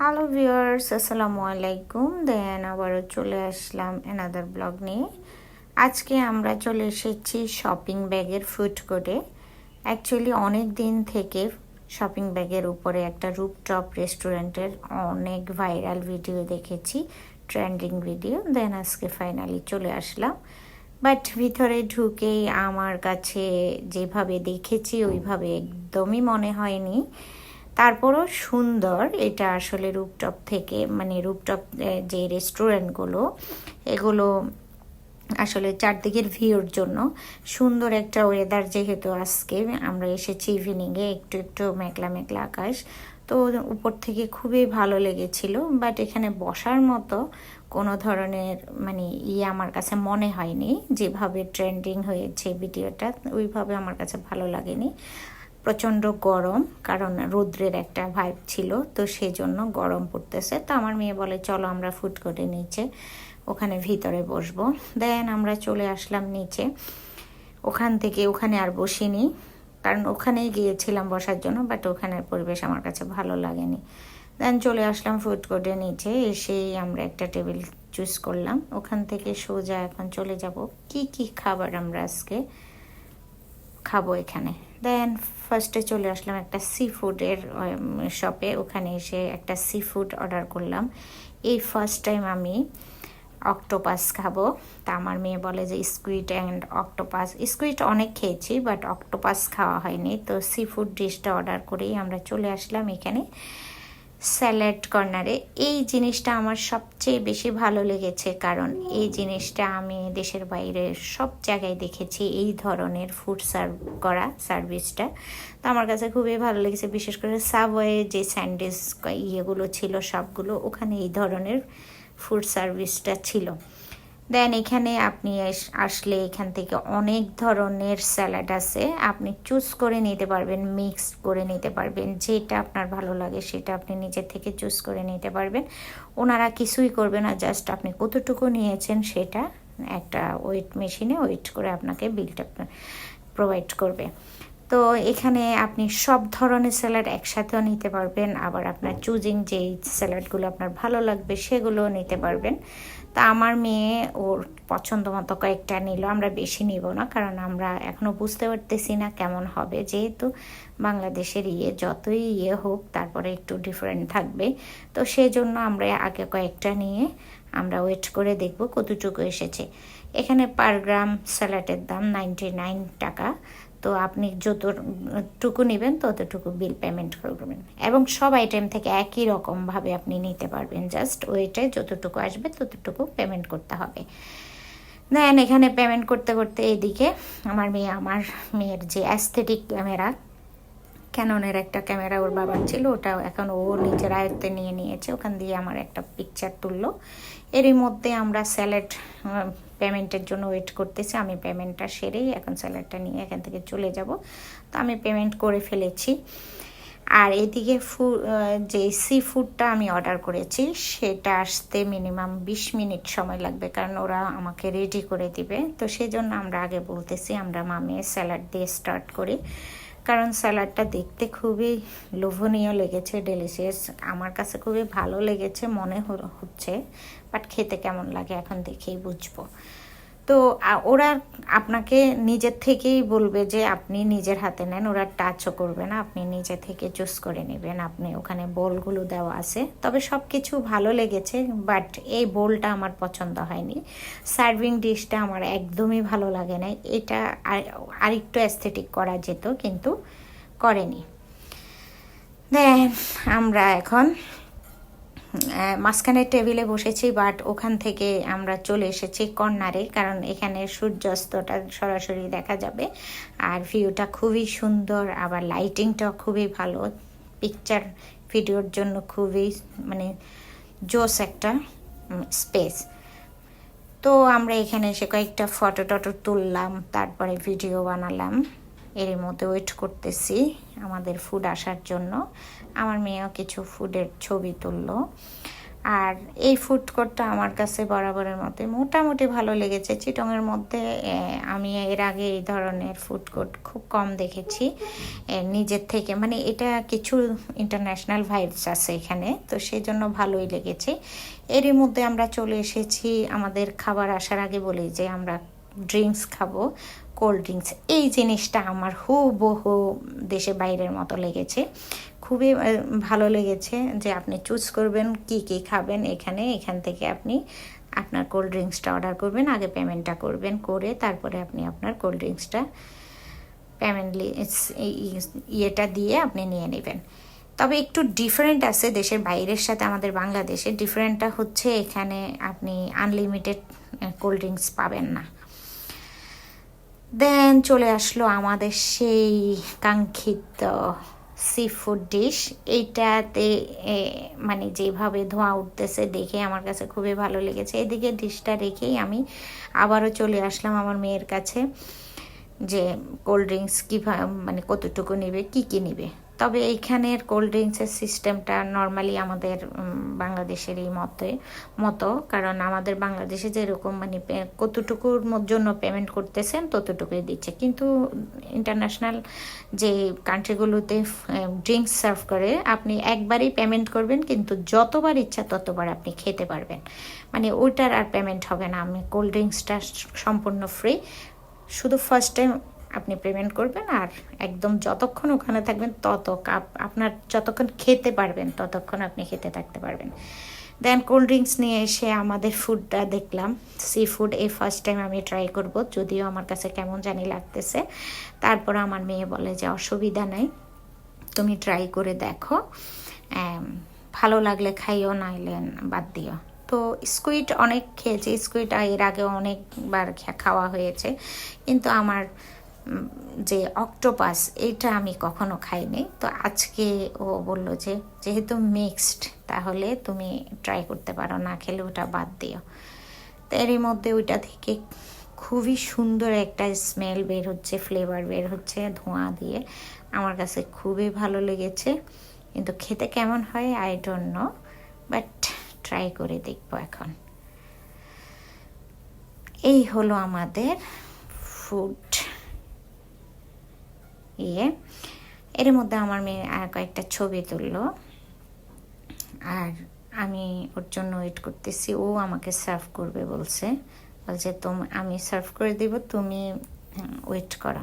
Hello viewers, আসসালামু আলাইকুম। আবারও চলে আসলাম অ্যানাদার ব্লগ নিয়ে। আজকে আমরা চলে এসেছি শপিং ব্যাগের ফুড কোর্টে। অ্যাকচুয়ালি অনেক দিন থেকে শপিং ব্যাগের উপরে একটা রুপটপ রেস্টুরেন্টের অনেক ভাইরাল ভিডিও দেখেছি, ট্রেন্ডিং ভিডিও। আজকে ফাইনালি চলে আসলাম। বাট ভিতরে ঢুকেই আমার কাছে যেভাবে দেখেছি ওইভাবে একদমই মনে হয়নি। তারপরও সুন্দর, এটা আসলে রুপটপ থেকে মানে রুপটপ যে রেস্টুরেন্টগুলো এগুলো আসলে চারদিকের ভিউর জন্য সুন্দর একটা ওয়েদার। যেহেতু আজকে আমরা এসেছি ইভিনিংয়ে, একটু একটু মেঘলা মেঘলা আকাশ, তো উপর থেকে খুবই ভালো লেগেছিল। বাট এখানে বসার মতো কোনো ধরনের মানে আমার কাছে মনে হয়নি। যেভাবে ট্রেন্ডিং হয়েছে ভিডিওটা ওইভাবে আমার কাছে ভালো লাগেনি। প্রচণ্ড গরম, কারণ রৌদ্রের একটা ভাইব ছিল, তো সেই জন্য গরম পড়তেছে। তো আমার মেয়ে বলে চলো আমরা ফুড কোর্টে নিচে ওখানে ভিতরে বসবো। আমরা চলে আসলাম নিচে। ওখানে আর বসিনি, কারণ ওখানেই গিয়েছিলাম বসার জন্য, বাট ওখানের পরিবেশ আমার কাছে ভালো লাগেনি। চলে আসলাম ফুড কোর্টে নিচে। এসেই আমরা একটা টেবিল চুজ করলাম। ওখান থেকে সোজা এখন চলে যাব কি কি খাবার আমরা আজকে খাবো এখানে। ফার্স্টে চলে আসলাম একটা সি ফুডের শপে। ওখানে এসে একটা সি ফুড অর্ডার করলাম। এই ফার্স্ট টাইম আমি অক্টোপাস খাবো। তা আমার মেয়ে বলে যে স্কুইড অ্যান্ড অক্টোপাস, স্কুইড অনেক খেয়েছি বাট অক্টোপাস খাওয়া হয়নি। তো সি ফুড ডিশটা অর্ডার করেই আমরা চলে আসলাম এখানে স্যালাড কর্নারে। এই জিনিসটা আমার সবচেয়ে বেশি ভালো লেগেছে, কারণ এই জিনিসটা আমি দেশের বাইরে সব জায়গায় দেখেছি, এই ধরনের ফুড সার্ভ করা সার্ভিসটা। তো আমার কাছে খুবই ভালো লেগেছে, বিশেষ করে সাবওয়ে যে স্যান্ডউইচ ইয়েগুলো ছিল সবগুলো, ওখানে এই ধরনের ফুড সার্ভিসটা ছিল। এখানে আপনি আসলে এখান থেকে অনেক ধরনের স্যালাড আছে, আপনি চুজ করে নিতে পারবেন, মিক্স করে নিতে পারবেন, যেটা আপনার ভালো লাগে সেটা আপনি নিজের থেকে চুজ করে নিতে পারবেন। ওনারা কিছুই করবে না, জাস্ট আপনি কতটুকু নিয়েছেন সেটা একটা ওয়েট মেশিনে ওয়েট করে আপনাকে বিলটা প্রোভাইড করবে। তো এখানে আপনি সব ধরনের স্যালাড একসাথেও নিতে পারবেন, আবার আপনার চুজিং যেই স্যালাডগুলো আপনার ভালো লাগবে সেগুলোও নিতে পারবেন। তা আমার মেয়ে ওর পছন্দ মতো কয়েকটা নিল, আমরা বেশি নিব না, কারণ আমরা এখনও বুঝতে পারতেছি না কেমন হবে। যেহেতু বাংলাদেশের যতই হোক তারপরে একটু ডিফারেন্ট থাকবে, তো সেই জন্য আমরা আগে কয়েকটা নিয়ে আমরা ওয়েট করে দেখব কতটুকু এসেছে। এখানে পার গ্রাম স্যালাডের দাম 99 টাকা। তো আপনি যতটুকু নেবেন ততটুকু বিল পেমেন্ট করবেন, এবং সব আইটেম থেকে একই রকমভাবে আপনি নিতে পারবেন, জাস্ট ওইটাই যতটুকু আসবে ততটুকু পেমেন্ট করতে হবে। এখানে পেমেন্ট করতে করতে এদিকে আমার মেয়ের যে অ্যাস্থেটিক ক্যামেরা, ক্যাননের একটা ক্যামেরা ওর বাবার ছিল, ওটা এখন ও নিজের আয়ত্তে নিয়ে নিয়েছে। ওখান দিয়ে আমার একটা পিকচার তুললো। এরই মধ্যে আমরা স্যালাড পেমেন্টের জন্য ওয়েট করতেছি। আমি পেমেন্টটা সেরেই এখন স্যালাডটা নিয়ে এখান থেকে চলে যাব। তো আমি পেমেন্ট করে ফেলেছি। আর এদিকে যে সি ফুডটা আমি অর্ডার করেছি সেটা আসতে মিনিমাম 20 মিনিট সময় লাগবে, কারণ ওরা আমাকে রেডি করে দিবে। তো সেই জন্য আমরা আগে বলতেছি আমরা মামে স্যালাড দিয়ে স্টার্ট করি, কারণ স্যালাডটা দেখতে খুবই লোভনীয় লেগেছে, ডেলিশিয়াস। আমার কাছে খুবই ভালো লেগেছে মনে হচ্ছে, বাট খেতে কেমন লাগে এখন দেখেই বুঝবো। তো ওরা আপনাকে নিজের থেকেই বলবে যে আপনি নিজের হাতে নেন, ওরা টাচও করবে না, আপনি নিজে থেকে চুজ করে নেবেন। আপনি ওখানে বোলগুলো দেওয়া আছে, তবে সব কিছু ভালো লেগেছে, বাট এই বোলটা আমার পছন্দ হয়নি। সার্ভিং ডিশটা আমার একদমই ভালো লাগে না, এটা আরেকটু অ্যাস্থেটিক করা যেত কিন্তু করেনি। আমরা এখন মাঝখানের টেবিলে বসেছি, বাট ওখান থেকে আমরা চলে এসেছি কর্নারে, কারণ এখানে সূর্যাস্তটা সরাসরি দেখা যাবে আর ভিউটা খুবই সুন্দর, আবার লাইটিংটাও খুবই ভালো, পিকচার ভিডিওর জন্য খুবই মানে জোস একটা স্পেস। তো আমরা এখানে এসে কয়েকটা ফটো টটো তুললাম, তারপরে ভিডিও বানালাম। এরই মধ্যে ওয়েট করতেছি আমাদের ফুড আসার জন্য। আমার মেয়েও কিছু ফুডের ছবি তুললো। আর এই ফুড কোর্টটা আমার কাছে বরাবরের মতো মোটামুটি ভালো লেগেছে। চিটংয়ের মধ্যে আমি এর আগে এই ধরনের ফুড কোর্ট খুব কম দেখেছি নিজের থেকে, মানে এটা কিছু ইন্টারন্যাশনাল ভাইবস আছে এখানে, তো সেই জন্য ভালোই লেগেছে। এরই মধ্যে আমরা চলে এসেছি, আমাদের খাবার আসার আগে বলি যে আমরা ড্রিঙ্কস খাবো, কোল্ড ড্রিঙ্কস। এই জিনিসটা আমার হুবহু দেশে বাইরের মতো লেগেছে, খুবই ভালো লেগেছে যে আপনি চুজ করবেন কি কি খাবেন এখান থেকে আপনি আপনার কোল্ড ড্রিঙ্কসটা অর্ডার করবেন, আগে পেমেন্টটা করবেন, করে তারপরে আপনি আপনার কোল্ড ড্রিঙ্কসটা পেমেন্টলি ইয়েটা দিয়ে আপনি নিয়ে নেবেন। তবে একটু ডিফারেন্ট আছে দেশের বাইরের সাথে আমাদের বাংলাদেশের। ডিফারেন্টটা হচ্ছে এখানে আপনি আনলিমিটেড কোল্ড ড্রিঙ্কস পাবেন না। দেন চলে আসলো আমাদের সেই কাঙ্ক্ষিত সি ফুড ডিশ। এইটাতে মানে যেভাবে ধোঁয়া উঠতেছে দেখে আমার কাছে খুবই ভালো লেগেছে। এদিকে ডিশটা রেখেই আমি আবারও চলে আসলাম আমার মেয়ের কাছে যে কোল্ড ড্রিঙ্কস কীভাবে মানে কতটুকু নেবে, কী নেবে। তবে এইখানের কোল্ড ড্রিঙ্কসের সিস্টেমটা নর্মালি আমাদের বাংলাদেশেরই মতো, কারণ আমাদের বাংলাদেশে যেরকম মানে কতটুকুর জন্য পেমেন্ট করতেছেন ততটুকুই দিচ্ছে, কিন্তু ইন্টারন্যাশনাল যে কান্ট্রিগুলোতে ড্রিঙ্কস সার্ভ করে আপনি একবারই পেমেন্ট করবেন, কিন্তু যতবার ইচ্ছা ততবার আপনি খেতে পারবেন, মানে ওইটার আর পেমেন্ট হবে না। আমি কোল্ড ড্রিঙ্কসটা সম্পূর্ণ ফ্রি, শুধু ফার্স্ট টাইম আপনি পেমেন্ট করবেন আর একদম যতক্ষণ ওখানে থাকবেন তত আপনার যতক্ষণ খেতে পারবেন ততক্ষণ আপনি খেতে থাকতে পারবেন। দেন কোল্ড ড্রিঙ্কস নিয়ে এসে আমাদের ফুডটা দেখলাম, সি ফুড। এই ফার্স্ট টাইম আমি ট্রাই করব, যদিও আমার কাছে কেমন জানি লাগতেছে। তারপর আমার মেয়ে বলে যে অসুবিধা নাই, তুমি ট্রাই করে দেখো, ভালো লাগলে খাইও, নাইলে বাদ দিও। তো স্কুইড অনেক খেয়েছি, স্কুইড এর আগে অনেকবার খাওয়া হয়েছে, কিন্তু আমার যে অক্টোপাস এটা আমি কখনো খাইনি। তো আজকে ও বলল যে যেহেতু মিক্সড তাহলে তুমি ট্রাই করতে পারো, না খেলে ওটা বাদ দিও। তো এরই মধ্যে ওইটা থেকে খুবই সুন্দর একটা স্মেল বের হচ্ছে, ফ্লেভার বের হচ্ছে ধোঁয়া দিয়ে, আমার কাছে খুবই ভালো লেগেছে। কিন্তু খেতে কেমন হয় I don't know, but try করে দেখবো এখন। এই হলো আমাদের ফুড এর মধ্যে আমার মেয়ে আর কয়েকটা ছবি তুললো, আর আমি ওর জন্য ওয়েট করতেছি। ও আমাকে সার্ভ করবে বলছে আমি সার্ভ করে দিব, তুমি ওয়েট করো।